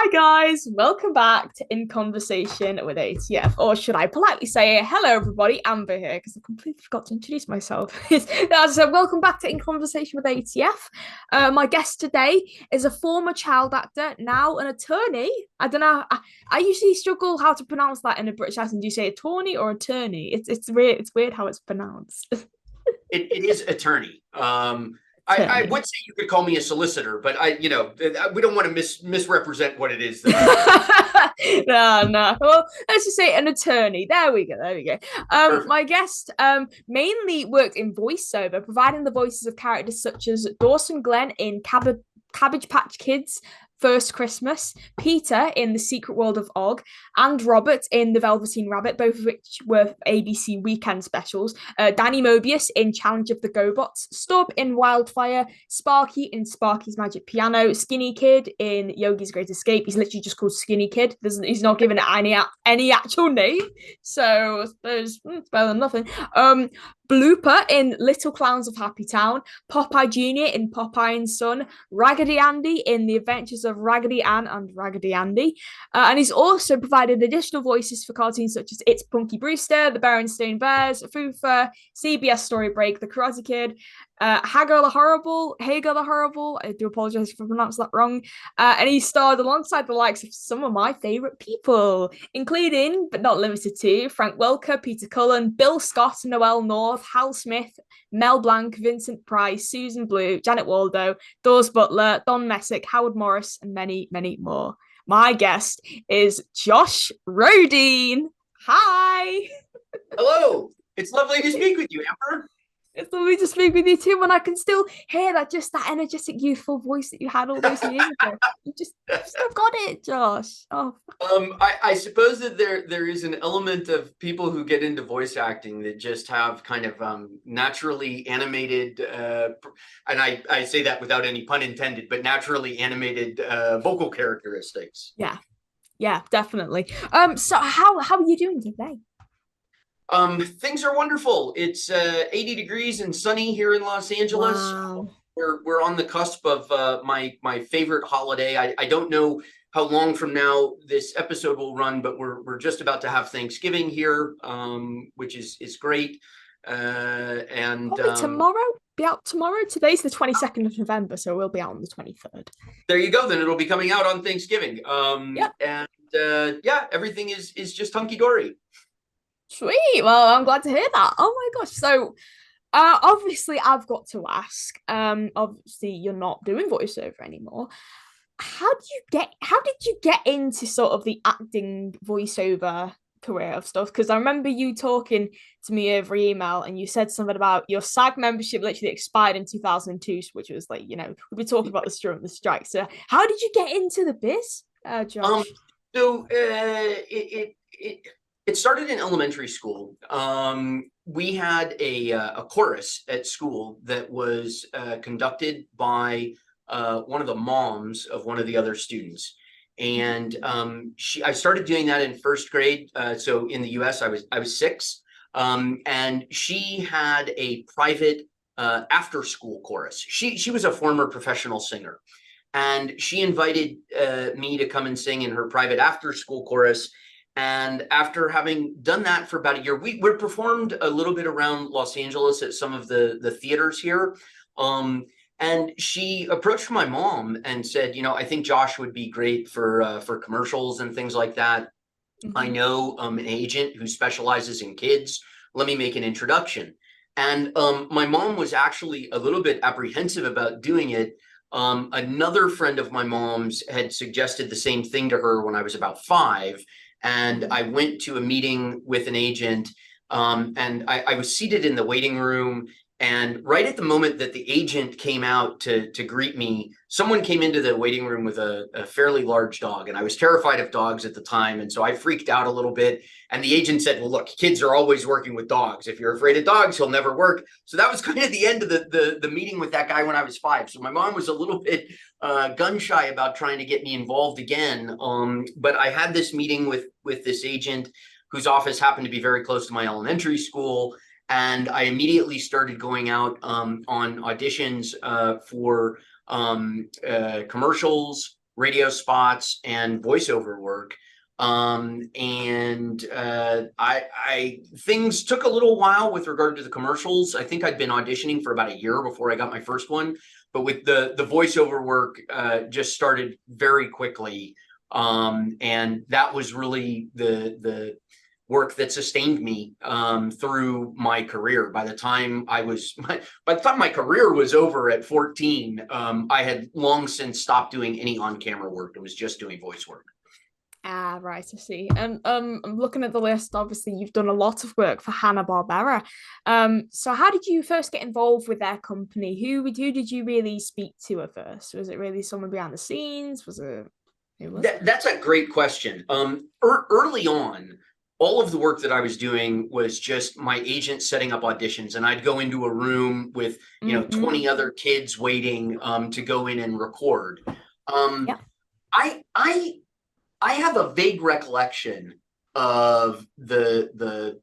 Hi guys, welcome back to In Conversation with ATF, or should I politely say, hello everybody, Amber here, because I completely forgot to introduce myself. So welcome back to In Conversation with ATF. My guest today is a former child actor, now an attorney. I don't know, I usually struggle how to pronounce that in a British accent. Do you say attorney or attorney? It's weird how it's pronounced. It is attorney. I Attorney. would say you could call me a solicitor, but we don't want to misrepresent what it is that I do. No. Well, let's just say an attorney. There we go. Perfect. My guest mainly worked in voiceover, providing the voices of characters such as Dawson Glenn in Cabbage Patch Kids, First Christmas, Peter in The Secret World of Og, and Robert in The Velveteen Rabbit, both of which were ABC weekend specials. Danny Mobius in Challenge of the GoBots, Stub in Wildfire, Sparky in Sparky's Magic Piano, Skinny Kid in Yogi's Great Escape. He's literally just called Skinny Kid. He's not given it any actual name, so it's better than nothing. Blooper in Little Clowns of Happytown, Popeye Jr. in Popeye and Son, Raggedy Andy in The Adventures of Raggedy Ann and Raggedy Andy. And he's also provided additional voices for cartoons such as It's Punky Brewster, The Berenstain Bears, Foofur, CBS Story Break, The Karate Kid, Hey Girl the Horrible. I do apologize if I pronounced that wrong. And he starred alongside the likes of some of my favourite people, including, but not limited to, Frank Welker, Peter Cullen, Bill Scott, Noel North, Hal Smith, Mel Blanc, Vincent Price, Susan Blue, Janet Waldo, Dawes Butler, Don Messick, Howard Morris, and many, many more. My guest is Josh Rodine. Hi. Hello. It's lovely to speak with you, Amber. It's lovely to speak with you too, when I can still hear that energetic, youthful voice that you had all those years ago. You've still got it, Josh. Oh, I suppose that there is an element of people who get into voice acting that just have kind of naturally animated, and I say that without any pun intended, but naturally animated vocal characteristics. yeah, definitely. So how are you doing today? Things are wonderful. It's 80 degrees and sunny here in Los Angeles. Wow. We're on the cusp of my favorite holiday. I don't know how long from now this episode will run, but we're just about to have Thanksgiving here, which is great. And Probably tomorrow. Be out tomorrow. Today's the 22nd of November, so we'll be out on the 23rd. There you go. Then it'll be coming out on Thanksgiving. Yeah. And yeah, everything is just hunky dory. Sweet. Well, I'm glad to hear that. Oh my gosh. So obviously I've got to ask. Obviously you're not doing voiceover anymore. How did you get into sort of the acting voiceover career of stuff? Because I remember you talking to me over email and you said something about your SAG membership literally expired in 2002, which was like, we've been talking about this during the strike. So how did you get into the biz, Um, Josh? so it started in elementary school. We had a chorus at school that was conducted by one of the moms of one of the other students. And I started doing that in first grade. So in the US, I was 6. And she had a private after school chorus. She was a former professional singer. And she invited me to come and sing in her private after school chorus. And after having done that for about a year, we performed a little bit around Los Angeles at some of the theaters here. And she approached my mom and said, I think Josh would be great for commercials and things like that. I Mm-hmm. know an agent who specializes in kids. Let me make an introduction. And my mom was actually a little bit apprehensive about doing it. Another friend of my mom's had suggested the same thing to her when I was about 5. And I went to a meeting with an agent, and I was seated in the waiting room. And right at the moment that the agent came out to greet me, someone came into the waiting room with a fairly large dog. And I was terrified of dogs at the time. And so I freaked out a little bit. And the agent said, well, look, kids are always working with dogs. If you're afraid of dogs, he'll never work. So that was kind of the end of the meeting with that guy when I was 5. So my mom was a little bit gun shy about trying to get me involved again. But I had this meeting with this agent whose office happened to be very close to my elementary school. And I immediately started going out on auditions for commercials, radio spots and voiceover work. And I things took a little while with regard to the commercials. I think I'd been auditioning for about a year before I got my first one, but with the voiceover work, just started very quickly. And that was really the work that sustained me through my career. By the time my career was over at 14, I had long since stopped doing any on-camera work. I was just doing voice work. Ah, right, I see. And I'm looking at the list. Obviously, you've done a lot of work for Hanna-Barbera. So how did you first get involved with their company? Who did you really speak to at first? Was it really someone behind the scenes? Was it who was it? That's a great question. Early on, all of the work that I was doing was just my agent setting up auditions, and I'd go into a room with 20 other kids waiting to go in and record. Yeah. I have a vague recollection of the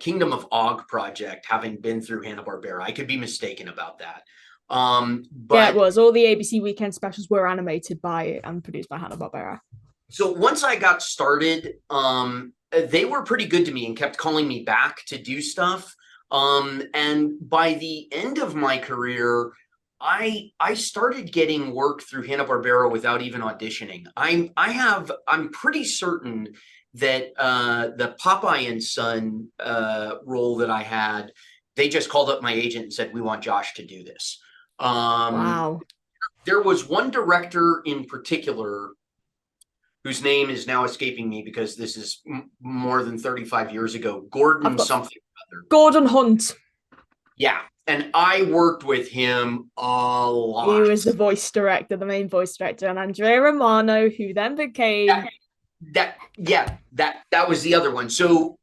Kingdom of Og project having been through Hanna-Barbera. I could be mistaken about that. Yeah, it was. All the ABC weekend specials were animated by and produced by Hanna-Barbera. So once I got started, they were pretty good to me and kept calling me back to do stuff. And by the end of my career, I started getting work through Hanna-Barbera without even auditioning. I'm pretty certain that the Popeye and Son role that I had, they just called up my agent and said, "We want Josh to do this." Wow. There was one director in particular whose name is now escaping me because this is more than 35 years ago. Gordon something or other. Gordon Hunt. Yeah. And I worked with him a lot. He was the voice director, the main voice director, and Andrea Romano, who then became that was the other one. So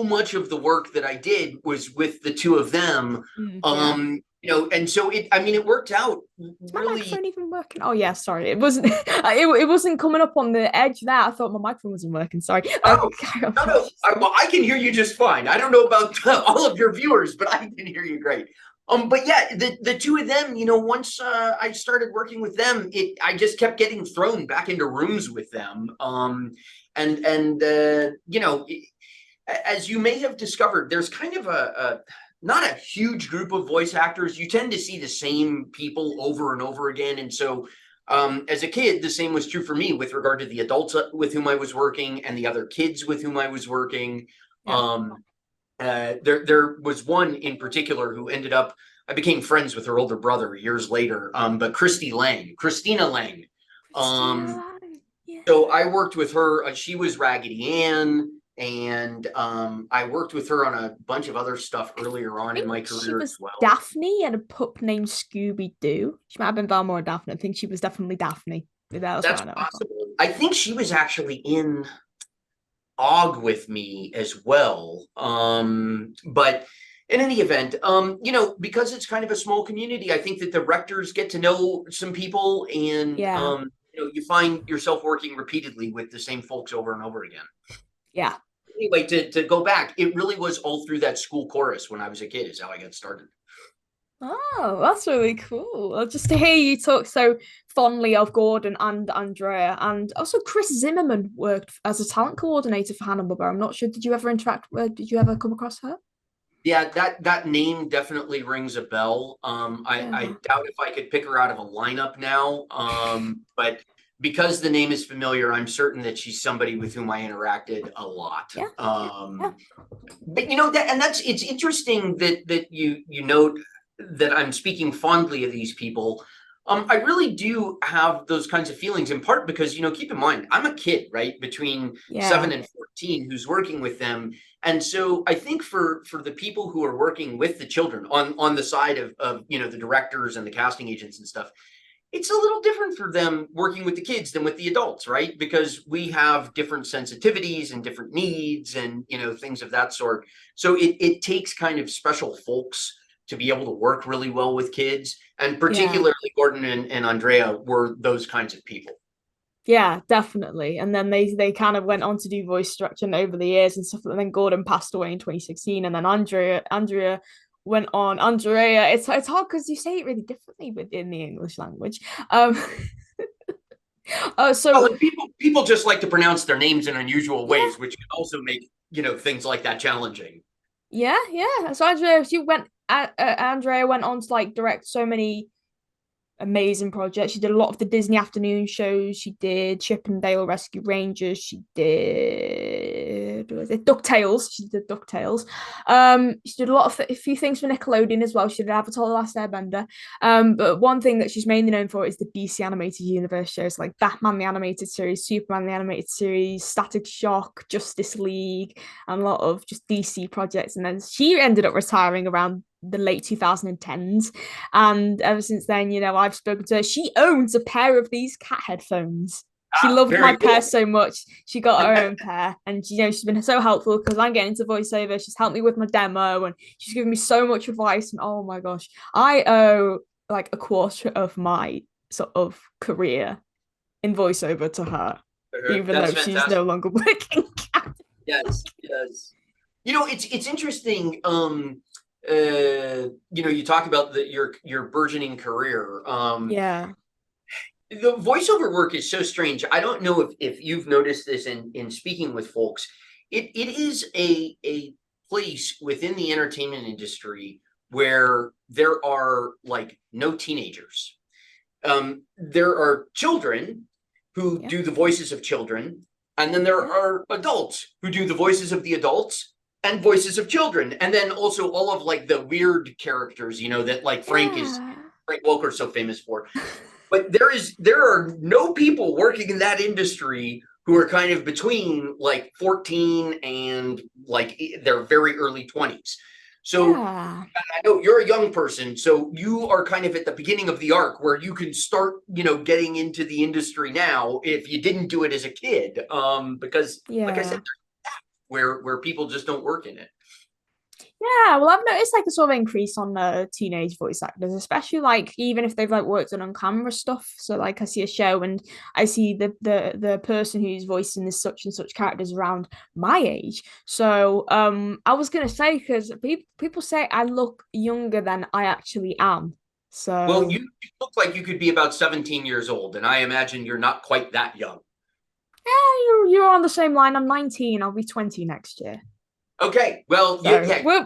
much of the work that I did was with the two of them. And so it worked out really. Is my microphone even working? Oh yeah, sorry. It wasn't it wasn't coming up on the edge there. I thought my microphone wasn't working. Sorry. No. I can hear you just fine. I don't know about all of your viewers, but I can hear you great. But yeah, the two of them, once I started working with them, I just kept getting thrown back into rooms with them. As you may have discovered, there's kind of a not a huge group of voice actors. You tend to see the same people over and over again. And so as a kid, the same was true for me with regard to the adults with whom I was working and the other kids with whom I was working. Yeah. There was one in particular who I became friends with her older brother years later, but Christina Lang. Yeah. So I worked with her. She was Raggedy Ann. And I worked with her on a bunch of other stuff earlier on in my career as well. Daphne and a pup named Scooby-Doo. She might have been Velma or Daphne. I think she was definitely Daphne. That's possible. I think she was actually in Og with me as well. But in any event, because it's kind of a small community, I think that the directors get to know some people, and you find yourself working repeatedly with the same folks over and over again. Yeah. Anyway, to go back, it really was all through that school chorus when I was a kid is how I got started. Oh, that's really cool. Just to hear you talk so fondly of Gordon and Andrea, and also Chris Zimmerman worked as a talent coordinator for Hanna-Barbera. I'm not sure. Did you ever did you ever come across her? Yeah, that name definitely rings a bell. I doubt if I could pick her out of a lineup now. But because the name is familiar, I'm certain that she's somebody with whom I interacted a lot. Yeah. But it's interesting that you note that I'm speaking fondly of these people. I really do have those kinds of feelings, in part because, keep in mind, I'm a kid, right? Between 7 and 14 who's working with them. And so I think for the people who are working with the children on the side of the directors and the casting agents and stuff, it's a little different for them working with the kids than with the adults, right? Because we have different sensitivities and different needs and, things of that sort. So it takes kind of special folks to be able to work really well with kids. And particularly Gordon and Andrea were those kinds of people. Yeah, definitely. And then they kind of went on to do voice direction over the years and stuff. And then Gordon passed away in 2016. And then Andrea went on. Andrea, it's hard because you say it really differently within the English language. So Well, and people just like to pronounce their names in unusual yeah, ways, which can also make, things like that challenging. yeah. So Andrea went on to like direct so many amazing projects. She did a lot of the Disney afternoon shows. She did Chip and Dale Rescue Rangers. She did what was it? DuckTales. She did DuckTales. She did a few things for Nickelodeon as well. She did Avatar: The Last Airbender. But one thing that she's mainly known for is the DC animated universe shows like Batman the animated series, Superman the animated series, Static Shock, Justice League, and a lot of just DC projects. And then she ended up retiring around the late 2010s, and ever since then, I've spoken to her. She owns a pair of these cat headphones. She Ah, loved my very pair cool. so much, she got her own pair. And she's been so helpful because I'm getting into voiceover. She's helped me with my demo, and she's given me so much advice. And oh my gosh, I owe like a quarter of my sort of career in voiceover to her, even That's though she's no fantastic. longer working. Yes, yes. It's interesting. You talk about your burgeoning career. Yeah. The voiceover work is so strange. I don't know if you've noticed this in speaking with folks. It is a place within the entertainment industry where there are like no teenagers. There are children who Yeah. do the voices of children, and then there Yeah. are adults who do the voices of the adults and voices of children, and then also all of like the weird characters, that like Yeah. Frank Welker's so famous for. But there are no people working in that industry who are kind of between like 14 and like their very early 20s. So Yeah. I know you're a young person, so you are kind of at the beginning of the arc where you can start, getting into the industry now if you didn't do it as a kid. Because like I said, Yeah. where people just don't work in it. Yeah, well, I've noticed like a sort of increase on teenage voice actors, especially like even if they've like worked on camera stuff. So like I see a show and I see the person who's voicing this such and such characters around my age. So I was gonna say because people say I look younger than I actually am. Well, So you look like you could be about 17 years old, and I imagine you're not quite that young. yeah, you're on the same line. I'm 19. I'll be 20 next year. Okay, well, So yeah, we're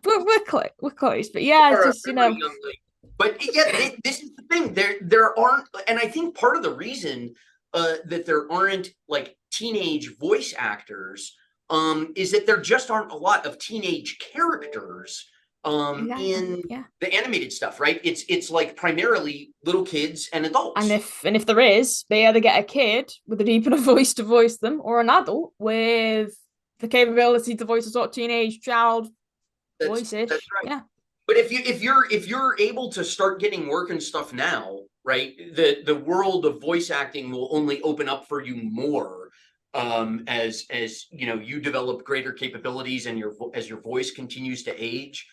close. But yeah, it's are a just very young lady. But yeah, this is the thing. There aren't, and I think part of the reason that there aren't like teenage voice actors is that there just aren't a lot of teenage characters exactly. in Yeah. the animated stuff, right? It's like primarily little kids and And adults. if there is, they either get a kid with a deep enough voice to voice them, or an adult with the capability to voice a sort of teenage child That's voice-ish. right. Yeah. But if you're able to start getting work and stuff now, right? The world of voice acting will only open up for you more as you develop greater capabilities and as your voice continues to age.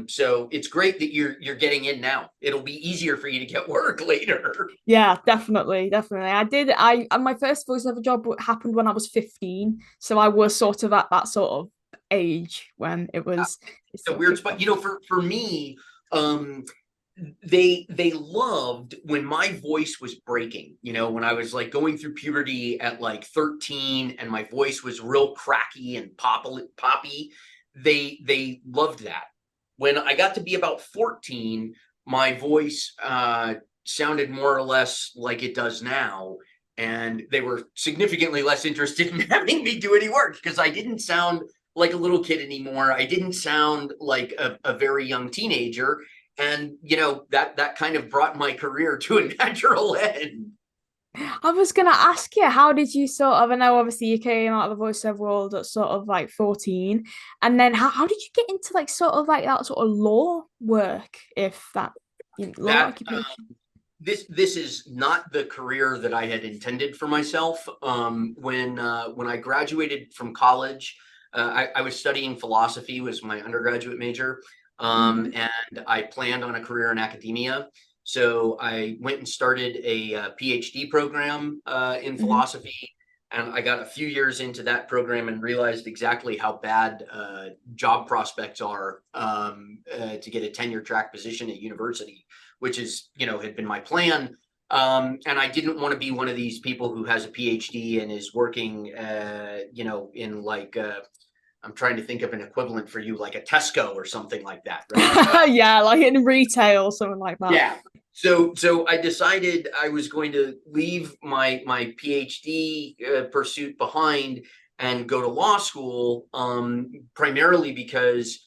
So it's great that you're getting in now. It'll be easier for you to get work later. Yeah, definitely. I my first voiceover job happened when I was 15. So I was sort of at that sort of age when it A sort of weird kicked spot. off. For me, um, they loved when my voice was breaking, when I was like going through puberty at like 13 and my voice was real cracky and poppy. They loved that. When I got to be about 14, my voice sounded more or less like it does now, and they were significantly less interested in having me do any work because I didn't sound like a little kid anymore. I didn't sound like a very young teenager, and that kind of brought my career to a natural end. I was gonna ask you, how did you sort of, I know obviously you came out of the voiceover world at sort of like 14, and then how did you get into like sort of like that sort of law work, if that law That occupation? this is not the career that I had intended for myself. When I graduated from college, I was studying philosophy, was my undergraduate major, Mm-hmm. and I planned on a career in academia. So I went and started a PhD program in Mm-hmm. philosophy, and I got a few years into that program and realized exactly how bad job prospects are to get a tenure track position at university, which is had been my plan. And I didn't want to be one of these people who has a PhD and is working, in like, I'm trying to think of an equivalent for you, like a Tesco or something like that, right? Yeah, like in retail or something like that. Yeah. So I decided I was going to leave my PhD pursuit behind and go to law school, primarily because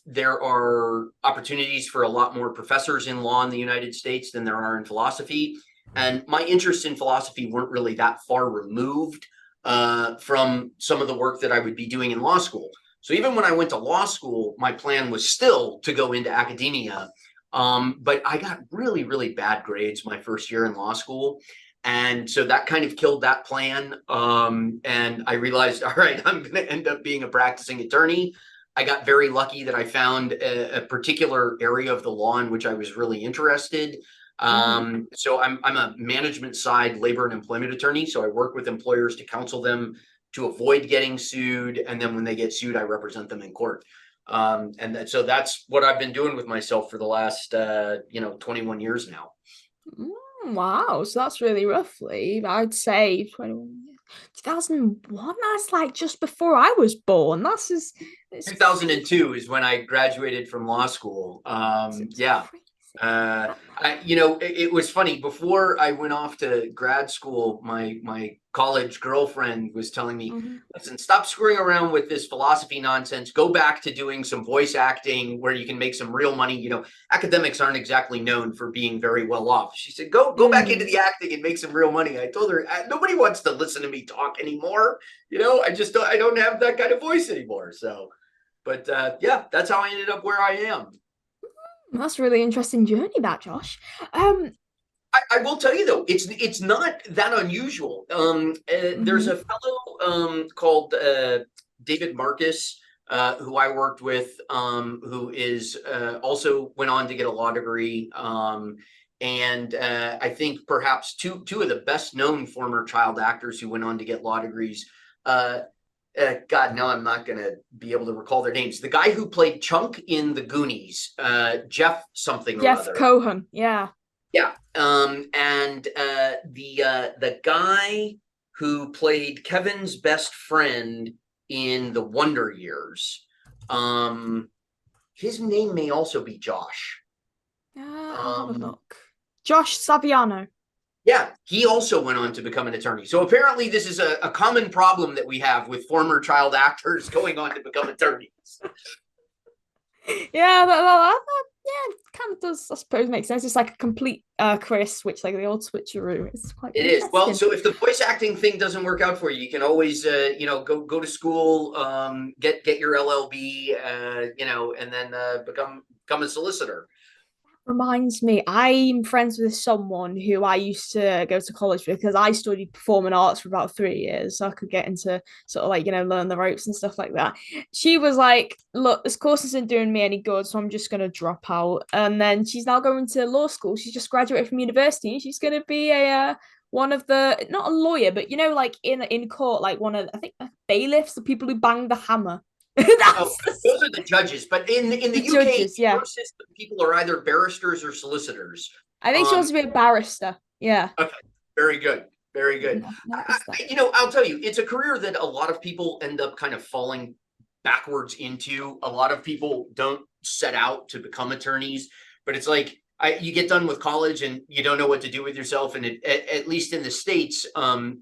there are opportunities for a lot more professors in law in the United States than there are in philosophy. And my interests in philosophy weren't really that far removed from some of the work that I would be doing in law school. So even when I went to law school, my plan was still to go into academia. But I got really, really bad grades my first year in law school. And so that kind of killed that plan. And I realized, all right, I'm going to end up being a practicing attorney. I got very lucky that I found a particular area of the law in which I was really interested. So I'm a management side labor and employment attorney. So I work with employers to counsel them to avoid getting sued. And then when they get sued, I represent them in court. So that's what I've been doing with myself for the last, 21 years now. Wow, so that's really roughly, I'd say 2001. That's like just before I was born. That's just it's 2002 is when I graduated from law school. Yeah. crazy. It was funny. Before I went off to grad school, my college girlfriend was telling me, listen, stop screwing around with this philosophy nonsense. Go back to doing some voice acting where you can make some real money. Academics aren't exactly known for being very well off. She said, go back into the acting and make some real money. I told her, nobody wants to listen to me talk anymore. I don't have that kind of voice anymore. So, but yeah, that's how I ended up where I am. That's a really interesting journey, that Josh. I will tell you though, it's not that unusual. There's a fellow called David Marcus, who I worked with, who is also went on to get a law degree. And I think perhaps two of the best known former child actors who went on to get law degrees. God, now I'm not going to be able to recall their names. The guy who played Chunk in The Goonies, Jeff something or other. Jeff Cohen, yeah. Yeah. And the guy who played Kevin's best friend in The Wonder Years, his name may also be Josh. I'll have a look. Josh Saviano. Yeah, he also went on to become an attorney. So apparently this is a common problem that we have with former child actors going on to become attorneys. Yeah, yeah, kind of does, I suppose, make sense. It's like a complete career switch, like the old switcheroo. It's quite It is. Well, so if the voice acting thing doesn't work out for you, you can always go to school, get your LLB, and then become a solicitor. Reminds me, I'm friends with someone who I used to go to college with because I studied performing arts for about 3 years, so I could get into sort of like learn the ropes and stuff like that. She was like, "Look, this course isn't doing me any good, so I'm just gonna drop out." And then she's now going to law school. She's just graduated from university, and she's gonna be a one of the, not a lawyer, but like in court, like one of, I think, bailiffs, the people who bang the hammer. Those are the judges, but in the UK, judges, yeah. system, people are either barristers or solicitors. I think she wants to be a barrister. Yeah. Okay. Very good. Very good. I'll tell you, it's a career that a lot of people end up kind of falling backwards into. A lot of people don't set out to become attorneys, but it's like you get done with college and you don't know what to do with yourself. And at least in the States,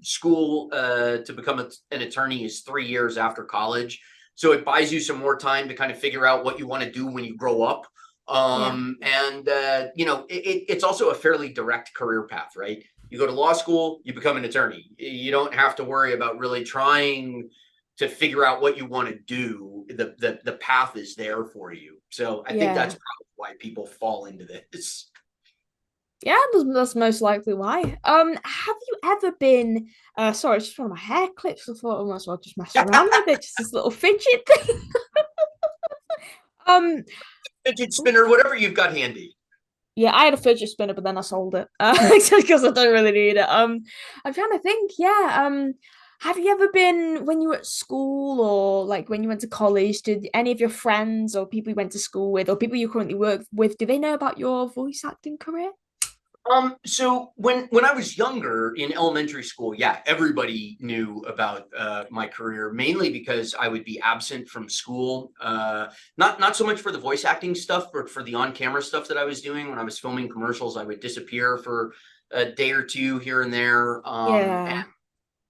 school to become an attorney is 3 years after college. So it buys you some more time to kind of figure out what you want to do when you grow up. It's also a fairly direct career path, right? You go to law school, you become an attorney. You don't have to worry about really trying to figure out what you want to do. The path is there for you. So I think that's probably why people fall into this. Yeah, that's most likely why. Have you ever been? Sorry, it's just one of my hair clips. I thought I might as well just mess around with it. Just this little fidget thing. Fidget spinner, whatever you've got handy. Yeah, I had a fidget spinner, but then I sold it because I don't really need it. I'm trying to think. Yeah. Have you ever been, when you were at school or like when you went to college? Did any of your friends or people you went to school with or people you currently work with, do they know about your voice acting career? So when I was younger in elementary school, yeah, everybody knew about my career, mainly because I would be absent from school. Not so much for the voice acting stuff, but for the on-camera stuff that I was doing. When I was filming commercials, I would disappear for a day or two here and there. And Yeah.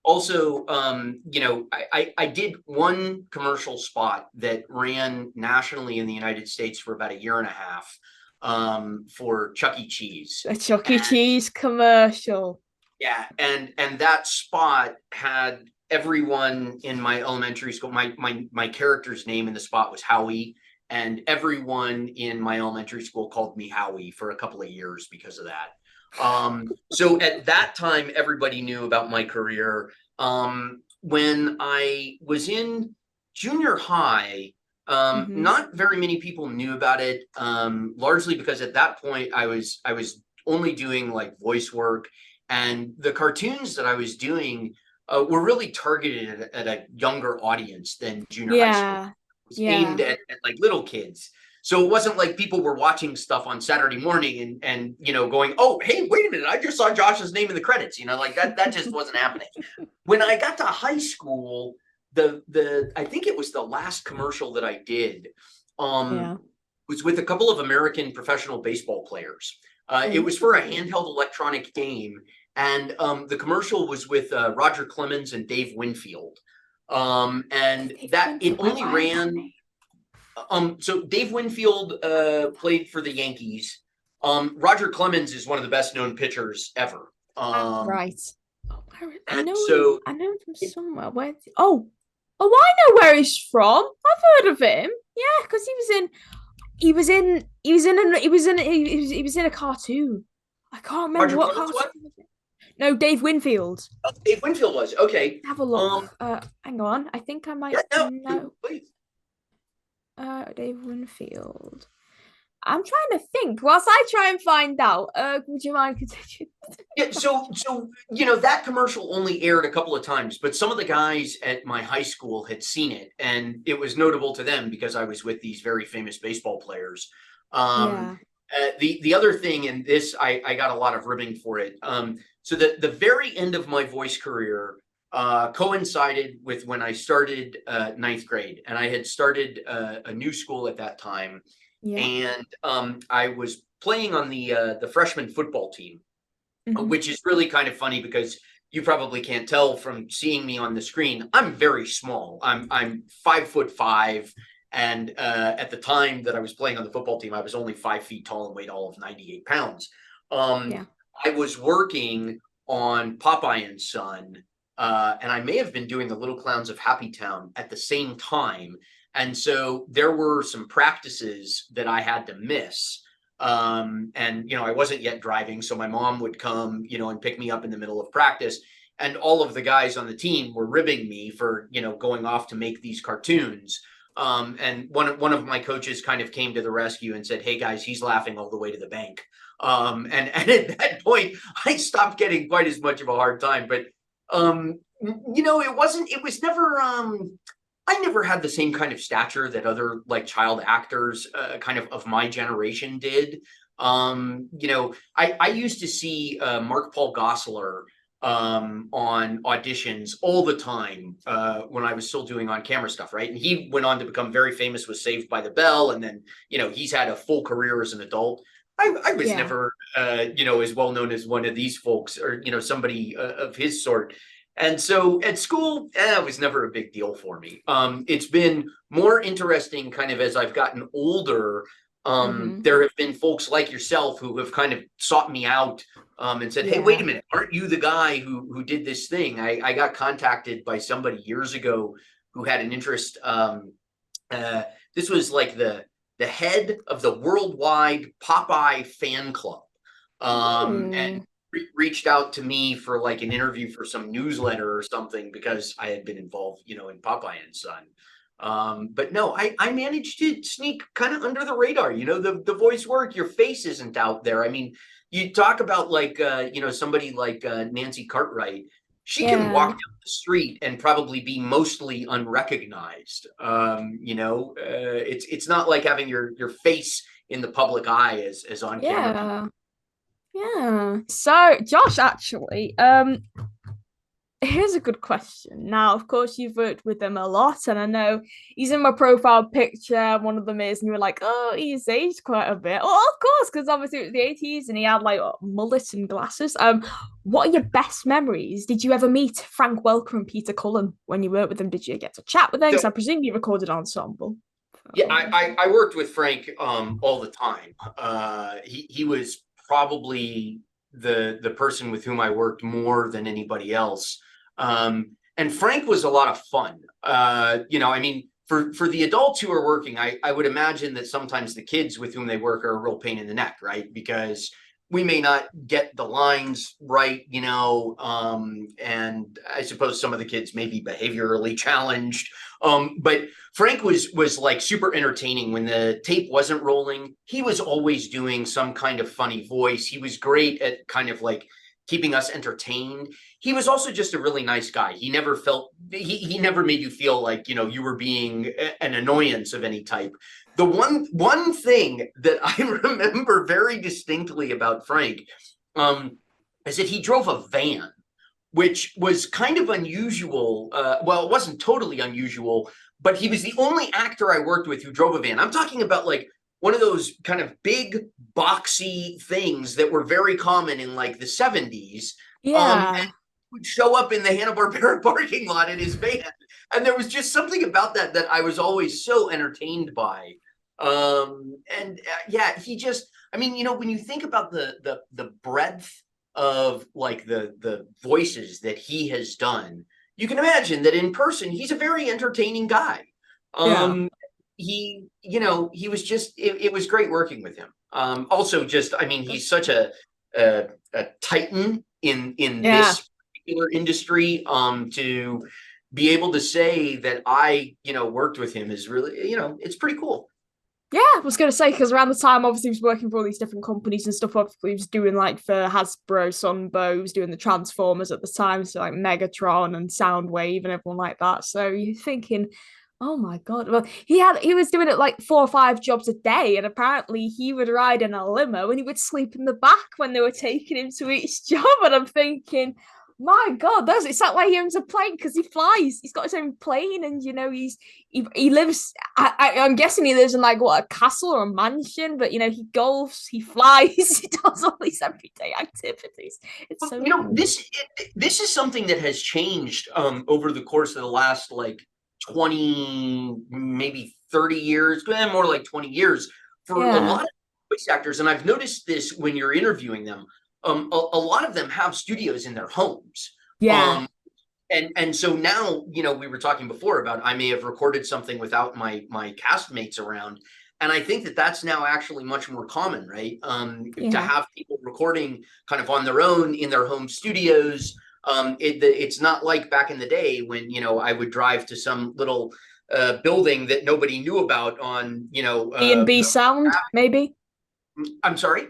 also, I did one commercial spot that ran nationally in the United States for about a year and a half, for Chuck E. Cheese. A Chuck E. Cheese commercial. Yeah, and that spot had everyone in my elementary school. My character's name in the spot was Howie, and everyone in my elementary school called me Howie for a couple of years because of that. So at that time, everybody knew about my career. When I was in junior high, Hmm. not very many people knew about it, largely because at that point I was only doing like voice work, and the cartoons that I was doing were really targeted at a younger audience than junior high school. Yeah. It was aimed Yeah. at like little kids. So it wasn't like people were watching stuff on Saturday morning and going, oh, hey, wait a minute, I just saw Josh's name in the credits. Like that just wasn't happening. When I got to high school, the I think it was the last commercial that I did, Yeah. was with a couple of American professional baseball players. It was for a Ooh. handheld electronic game, and the commercial was with Roger Clemens and Dave Winfield. And Dave that it Winfield. only Why that ran. name? So Dave Winfield played for the Yankees. Roger Clemens is one of the best known pitchers ever. Right. Oh, I And know him. so I know him from somewhere. Where? Oh, oh, I know where he's from. I've heard of him. Yeah, because he was in a cartoon. I can't remember Roger what Clemens, cartoon what? it was in. No, Dave Winfield. Dave Winfield was okay. Have a Um, look. Hang on. I think I yeah, might no, know. please. Dave Winfield. I'm trying to think. Whilst I try and find out, would you mind continuing? Yeah, so that commercial only aired a couple of times, but some of the guys at my high school had seen it, and it was notable to them because I was with these very famous baseball players. Um, Yeah. the other thing, and this I got a lot of ribbing for it. So the very end of my voice career coincided with when I started ninth grade, and I had started a new school at that time, Yeah. and I was playing on the freshman football team, Hmm. which is really kind of funny because you probably can't tell from seeing me on the screen. I'm very small. I'm 5'5", and at the time that I was playing on the football team, I was only 5 feet tall and weighed all of 98 pounds. Um, Yeah. I was working on Popeye and Son, and I may have been doing the Little Clowns of Happytown at the same time. And so there were some practices that I had to miss, and I wasn't yet driving, so my mom would come and pick me up in the middle of practice, and all of the guys on the team were ribbing me for going off to make these cartoons. And one of my coaches kind of came to the rescue and said, hey guys, he's laughing all the way to the bank. And at that point I stopped getting quite as much of a hard time, but it was never, I never had the same kind of stature that other like child actors kind of my generation did. I used to see Mark Paul Gosselaar on auditions all the time when I was still doing on camera stuff, right? And he went on to become very famous with Saved by the Bell, and then he's had a full career as an adult. I was Yeah. never as well known as one of these folks, or somebody of his sort. And so at school, it was never a big deal for me. It's been more interesting kind of as I've gotten older. Hmm. There have been folks like yourself who have kind of sought me out and said, hey, wait a Yeah. minute, aren't you the guy who did this thing? I got contacted by somebody years ago who had an interest. Uh, this was like the head of the worldwide Popeye fan club. And Hmm. reached out to me for like an interview for some newsletter or something because I had been involved, in Popeye and Son. But no, I managed to sneak kind of under the radar. The voice work, your face isn't out there. I mean, you talk about like somebody like Nancy Cartwright. She can walk Yeah. down the street and probably be mostly unrecognized. It's not like having your face in the public eye as on camera people. Yeah. Yeah. So, Josh, actually, here's a good question. Now, of course, you've worked with him a lot, and I know he's in my profile picture. One of them is, and you were like, "Oh, he's aged quite a bit." Well, of course, because obviously it was the 80s, and he had like mullets and glasses. What are your best memories? Did you ever meet Frank Welker and Peter Cullen when you worked with them? Did you get to chat with them? So Because I presume you recorded ensemble. yeah, So, I worked with Frank all the time. He was probably the person with whom I worked more than anybody else. And Frank was a lot of fun. I mean, for the adults who are working, I would imagine that sometimes the kids with whom they work are a real pain in the neck, right? Because we may not get the lines right, and I suppose some of the kids may be behaviorally challenged. But Frank was like super entertaining when the tape wasn't rolling. He was always doing some kind of funny voice. He was great at kind of like keeping us entertained. He was also just a really nice guy. He never felt he never made you feel like, you were being an annoyance of any type. The one thing that I remember very distinctly about Frank is that he drove a van, which was kind of unusual. Well, it wasn't totally unusual, but he was the only actor I worked with who drove a van. I'm talking about like one of those kind of big boxy things that were very common in like the 70s. And yeah. would show up in the Hanna-Barbera parking lot in his van. And there was just something about that I was always so entertained by. Yeah, he just, I mean, when you think about the breadth of like the voices that he has done, you can imagine that in person he's a very entertaining guy. Yeah. He was just it was great working with him. Also, just I mean, he's such a titan in Yeah. this particular industry. To be able to say that I worked with him is really it's pretty cool. Yeah, I was gonna say because around the time, obviously, he was working for all these different companies and stuff. Obviously, he was doing like for Hasbro, Sunbow, he was doing the Transformers at the time, so like Megatron and Soundwave and everyone like that. So you're thinking, oh my god, well, he was doing it like 4 or 5 jobs a day, and apparently he would ride in a limo and he would sleep in the back when they were taking him to each job. And I'm thinking, my God, that's it's that way he owns a plane because he flies. He's got his own plane, and he lives. I'm guessing he lives in like what, a castle or a mansion, but he golfs, he flies, he does all these everyday activities. It's so cool. This is something that has changed over the course of the last like 20, maybe 30 years, more like 20 years for a Yeah, lot of voice actors. And I've noticed this when you're interviewing them. A lot of them have studios in their homes. yeah, Um, and so now, we were talking before about I may have recorded something without my castmates around. And I think that that's now actually much more common, right? To yeah. have people recording kind of on their own in their home studios. It's not like back in the day when, I would drive to some little building that nobody knew about on, B&B Sound, maybe. I'm sorry.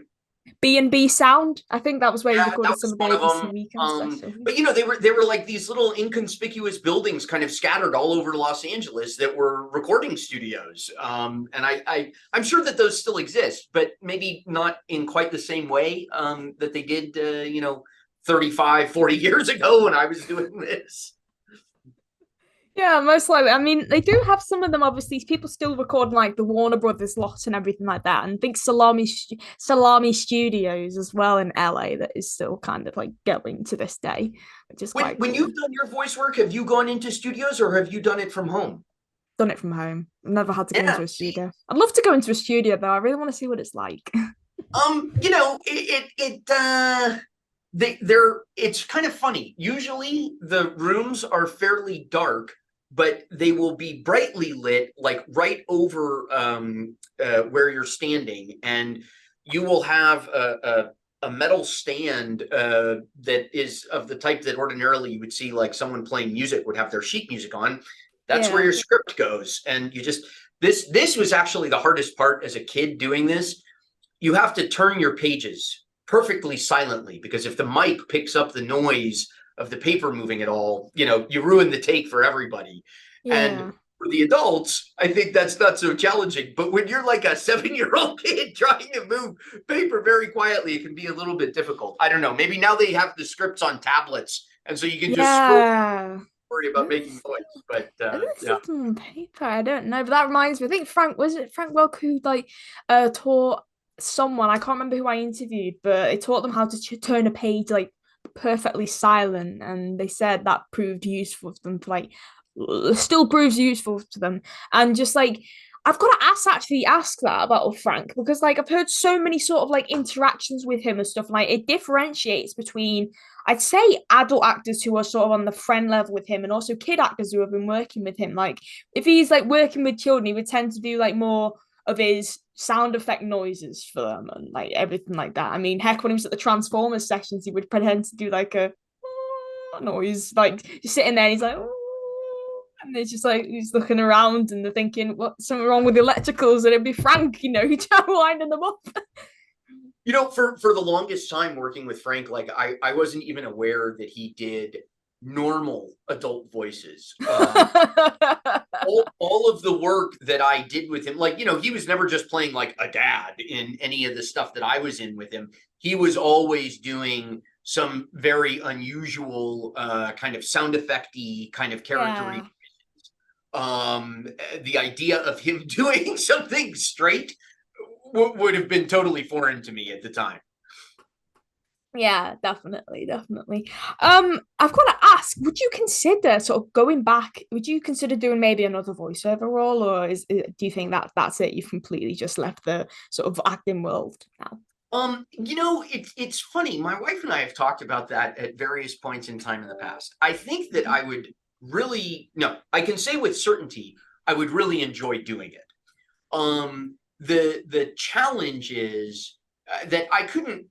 B&B Sound. I think that was where he Yeah, that recorded some was of the one of ABC them. Weekend specials. But they were like these little inconspicuous buildings kind of scattered all over Los Angeles that were recording studios. And I'm sure that those still exist, but maybe not in quite the same way that they did 35, 40 years ago when I was doing this. Yeah, most likely. I mean, they do have some of them. Obviously, people still record like the Warner Brothers lot and everything like that, and big Salami Studios as well in LA that is still kind of like going to this day, which is When quite when cool. you've done your voice work, have you gone into studios or have you done it from home? Done it from home. I've never had to go Yeah, into a see, studio. I'd love to go into a studio though. I really want to see what it's like. they're it's kind of funny. Usually the rooms are fairly dark, but they will be brightly lit, like right over where you're standing, and you will have a metal stand that is of the type that ordinarily you would see like someone playing music would have their sheet music on. That's where Yeah. your script goes, and you just this was actually the hardest part as a kid doing this. You have to turn your pages perfectly silently because if the mic picks up the noise of the paper moving at all, you ruin the take for everybody. And Yeah. For the adults, I think that's not so challenging. But when you're like a 7-year-old kid trying to move paper very quietly, it can be a little bit difficult. I don't know. Maybe now they have the scripts on tablets, and so you can just scroll, Yeah. worry about making noise. But yeah. Something on paper. I don't know, but that reminds me. I think Frank Welk who like taught someone. I can't remember who I interviewed, but it taught them how to turn a page like perfectly silent, and they said that proved useful for them for like still proves useful to them, and just like. I've got to ask that about Frank because like I've heard so many sort of like interactions with him and stuff, and like it differentiates between I'd say adult actors who are sort of on the friend level with him and also kid actors who have been working with him. Like if he's like working with children, he would tend to do like more of his sound effect noises for them and like everything like that. I mean, heck, when he was at the Transformers sessions, he would pretend to do like a noise, like just sitting there and he's like, and it's just like he's looking around and they're thinking, what's something wrong with the electricals? And it'd be Frank, who's winding them up. For the longest time working with Frank, like I wasn't even aware that he did normal adult voices. All of the work that I did with him, like, he was never just playing like a dad in any of the stuff that I was in with him. He was always doing some very unusual kind of sound effecty kind of character. The idea of him doing something straight would have been totally foreign to me at the time. Yeah, definitely. I've got to ask, would you consider sort of going back? Would you consider doing maybe another voiceover role, or do you think that's it? You've completely just left the sort of acting world now? It's funny. My wife and I have talked about that at various points in time in the past. I think that I would I can say with certainty, I would really enjoy doing it. The challenge is that I couldn't,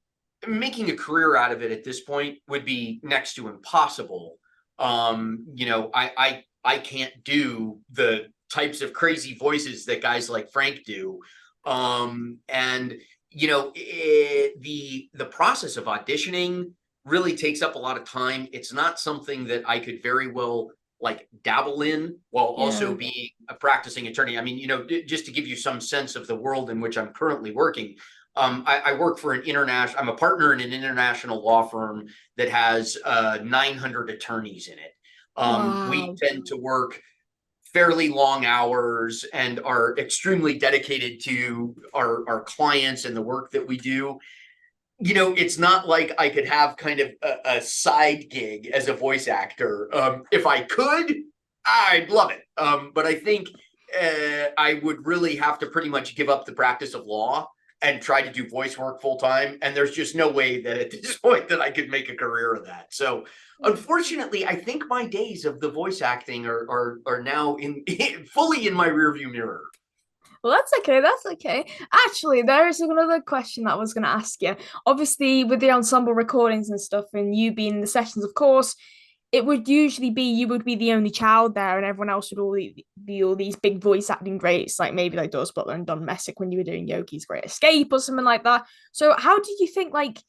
making a career out of it at this point would be next to impossible. I can't do the types of crazy voices that guys like Frank do. And the process of auditioning really takes up a lot of time. It's not something that I could very well like dabble in while also being a practicing attorney. I mean, just to give you some sense of the world in which I'm currently working, I work for I'm a partner in an international law firm that has 900 attorneys in it. Wow. We tend to work fairly long hours and are extremely dedicated to our clients and the work that we do. It's not like I could have kind of a side gig as a voice actor. If I could, I'd love it. But I think I would really have to pretty much give up the practice of law and try to do voice work full time. And there's just no way that at this point that I could make a career of that. So unfortunately, I think my days of the voice acting are now fully in my rearview mirror. Well, that's okay. Actually, there is another question that I was going to ask you. Obviously, with the ensemble recordings and stuff, and you being in the sessions, of course, it would usually be you would be the only child there, and everyone else would be all these big voice acting greats, like maybe like Doris Butler and Don Messick when you were doing Yogi's Great Escape or something like that. So, how did you think, like,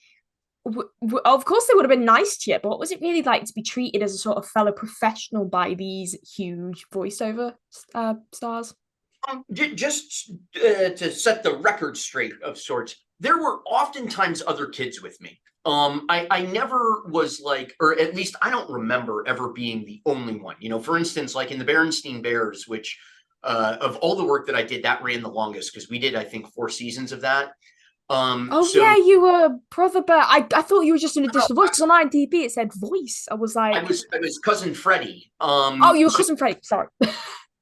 of course they would have been nice to you, but what was it really like to be treated as a sort of fellow professional by these huge voiceover stars? Just to set the record straight of sorts, there were oftentimes other kids with me. I never was like, or at least I don't remember ever being the only one. For instance, like in the Berenstain Bears, which of all the work that I did, that ran the longest because we did, I think, 4 seasons of that. Yeah, you were Brother Bear. I thought you were just an additional voice because on IMDb it said voice. I was like, I was Cousin Freddy. You were Cousin Freddy. Sorry.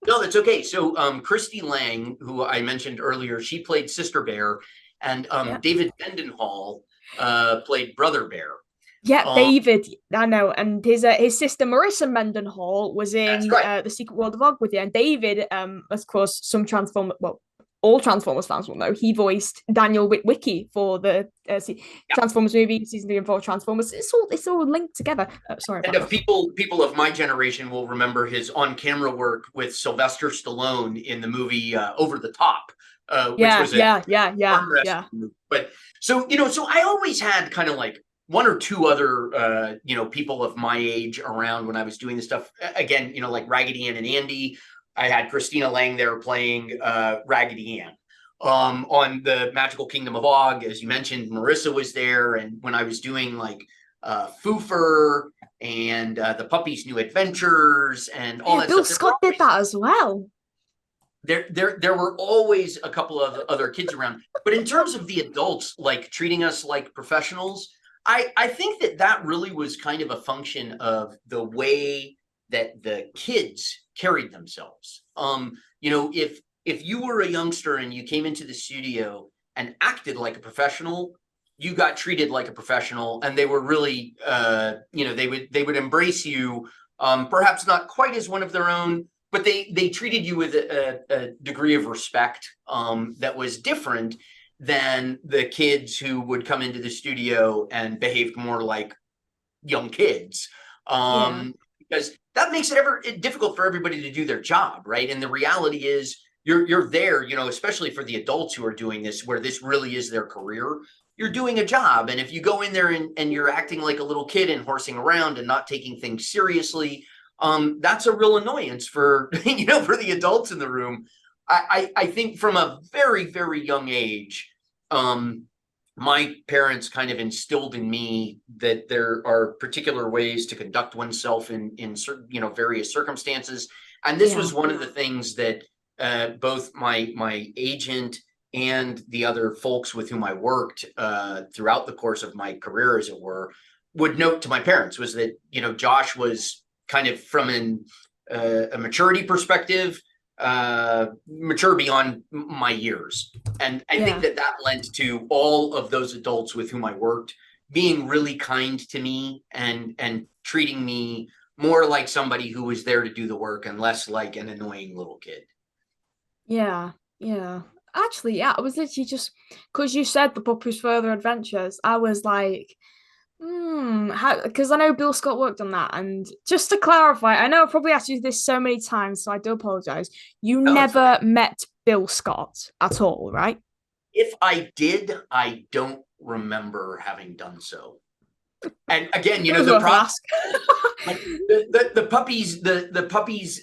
No, that's okay. So Christy Lang, who I mentioned earlier, she played Sister Bear, and David Mendenhall played Brother Bear. Yeah, David, I know, and his sister Marissa Mendenhall was in The Secret World of Og with you, and David, of course, all Transformers fans will know, he voiced Daniel Witwicky for the Transformers movie, season 3 and 4 Transformers. It's all linked together. Sorry. And if people of my generation will remember his on-camera work with Sylvester Stallone in the movie Over the Top, which was a movie. But so I always had kind of like one or two other people of my age around when I was doing this stuff. Again, like Raggedy Ann and Andy. I had Christina Lang there playing Raggedy Ann. On the Magical Kingdom of Og, as you mentioned, Marissa was there, and when I was doing like Foofur and the Puppy's New Adventures and all Yeah, that Bill stuff. Scott did that as well. There were always a couple of other kids around, but in terms of the adults like treating us like professionals, I think that really was kind of a function of the way that the kids carried themselves. If you were a youngster and you came into the studio and acted like a professional, you got treated like a professional, and they were really they would embrace you, perhaps not quite as one of their own, but they treated you with a degree of respect that was different than the kids who would come into the studio and behaved more like young kids. Because that makes it difficult for everybody to do their job, right? And the reality is you're there, especially for the adults who are doing this, where this really is their career. You're doing a job. And if you go in there and you're acting like a little kid and horsing around and not taking things seriously, that's a real annoyance for, for the adults in the room. I think from a very, very young age, my parents kind of instilled in me that there are particular ways to conduct oneself in certain, various circumstances. And this was one of the things that both my agent and the other folks with whom I worked throughout the course of my career, as it were, would note to my parents, was that, Josh was kind of from a maturity perspective, mature beyond my years. And I think that lent to all of those adults with whom I worked being really kind to me and treating me more like somebody who was there to do the work and less like an annoying little kid. Yeah. Actually, I was literally just, because you said the Puppy's Further Adventures, I was like, how, because I know Bill Scott worked on that. And just to clarify, I know I've probably asked you this so many times, so I do apologize. You never met Bill Scott at all, right? If I did, I don't remember having done so. And again, the puppies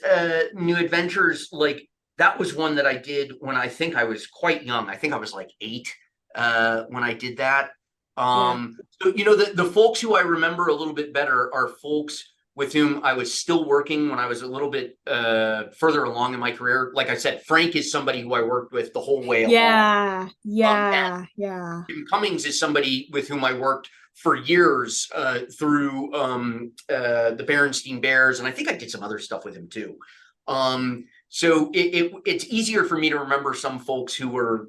New Adventures, like that was one that I did when I think I was quite young. I think I was like 8 when I did that. So, the folks who I remember a little bit better are folks with whom I was still working when I was a little bit further along in my career. Like I said, Frank is somebody who I worked with the whole way along. Jim Cummings is somebody with whom I worked for years through the Berenstain Bears, and I think I did some other stuff with him too. So it's easier for me to remember some folks who were,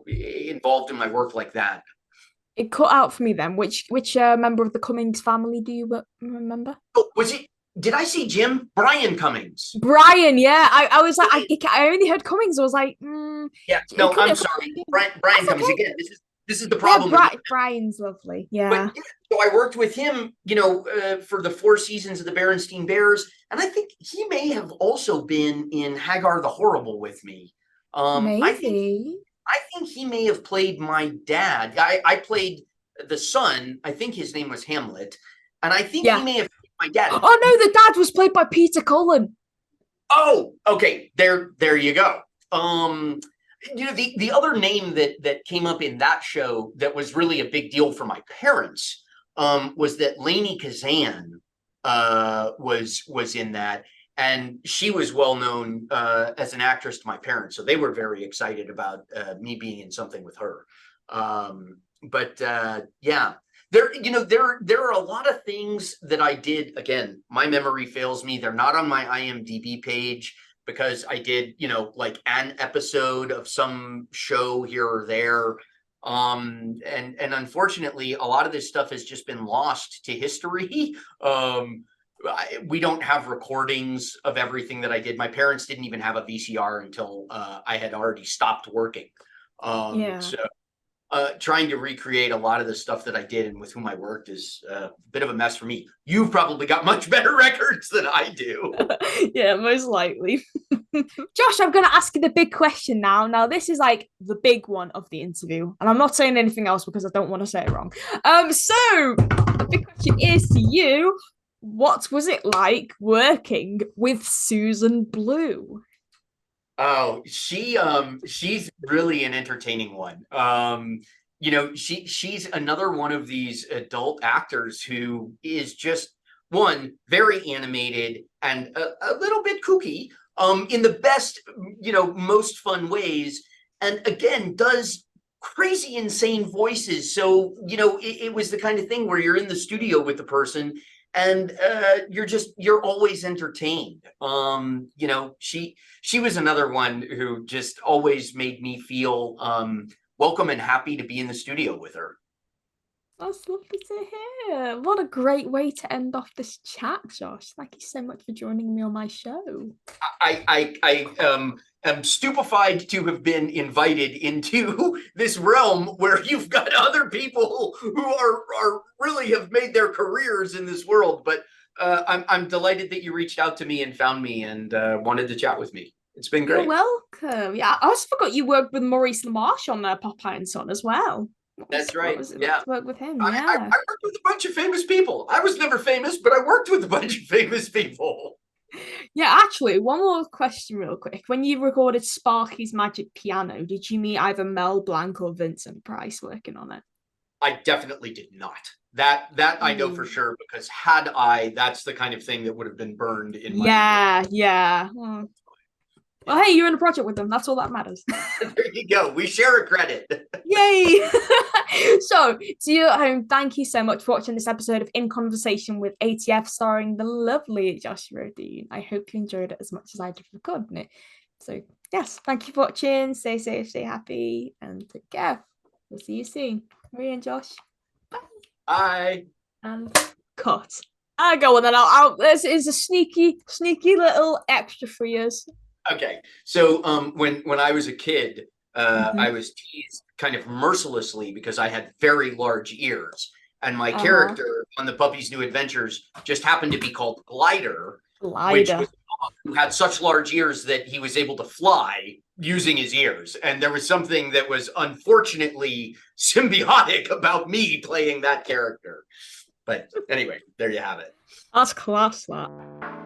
involved in my work like that. It cut out for me then. Which member of the Cummings family do you remember? Oh, was it? Did I see Jim? Brian Cummings. Brian, yeah. I was like, I only heard Cummings. I was like, yeah. No, I'm sorry. Brian Cummings again. This is the problem. Brian's lovely. Yeah. So I worked with him, for the 4 seasons of the Berenstain Bears, and I think he may have also been in Hagar the Horrible with me. Maybe. I think he may have played my dad. I played the son. I think his name was Hamlet, and I think he may have played my dad. Oh no, the dad was played by Peter Cullen. Oh, okay. There you go. The other name that came up in that show that was really a big deal for my parents was that Lainey Kazan was in that, and she was well known as an actress to my parents, so they were very excited about me being in something with her. There are a lot of things that I did. Again, my memory fails me. They're not on my IMDb page, because I did, like an episode of some show here or there. And unfortunately, a lot of this stuff has just been lost to history. We don't have recordings of everything that I did. My parents didn't even have a VCR until I had already stopped working. So trying to recreate a lot of the stuff that I did and with whom I worked is a bit of a mess for me. You've probably got much better records than I do. Yeah, most likely. Josh, I'm going to ask you the big question now. Now, this is like the big one of the interview, and I'm not saying anything else because I don't want to say it wrong. So the big question is to you: what was it like working with Susan Blue? Oh, she's really an entertaining one. She's another one of these adult actors who is just one very animated and a little bit kooky, in the best, most fun ways, and again does crazy insane voices. So, it was the kind of thing where you're in the studio with the person and you're always entertained. She was another one who just always made me feel welcome and happy to be in the studio with her. That's lovely to hear. What a great way to end off this chat, Josh. Thank you so much for joining me on my show. I am stupefied to have been invited into this realm where you've got other people who are really have made their careers in this world. But I'm delighted that you reached out to me and found me and wanted to chat with me. It's been great. You're welcome. Yeah, I also forgot you worked with Maurice LaMarche on Popeye and Son as well. That's right. What was it Yeah. like to work with him? I worked with a bunch of famous people. I was never famous, but I worked with a bunch of famous people. Yeah, actually, one more question real quick. When you recorded Sparky's Magic Piano, did you meet either Mel Blanc or Vincent Price working on it? I definitely did not. That I know for sure, because had I, that's the kind of thing that would have been burned in my memory. Yeah. Well, hey, you're in a project with them. That's all that matters. There you go. We share a credit. Yay! So, to you at home, thank you so much for watching this episode of In Conversation with ATF, starring the lovely Josh Rodine. I hope you enjoyed it as much as I did recording it. So, yes, thank you for watching. Stay safe, stay happy, and take care. We'll see you soon. Maria and Josh. Bye. Bye. And cut. I go on then. I'll this is a sneaky little extra for you. Okay, so when I was a kid, I was teased kind of mercilessly because I had very large ears, and my character on the Puppy's New Adventures just happened to be called Glyder, which was a dog who had such large ears that he was able to fly using his ears. And there was something that was unfortunately symbiotic about me playing that character. But anyway, there you have it. That's class, that.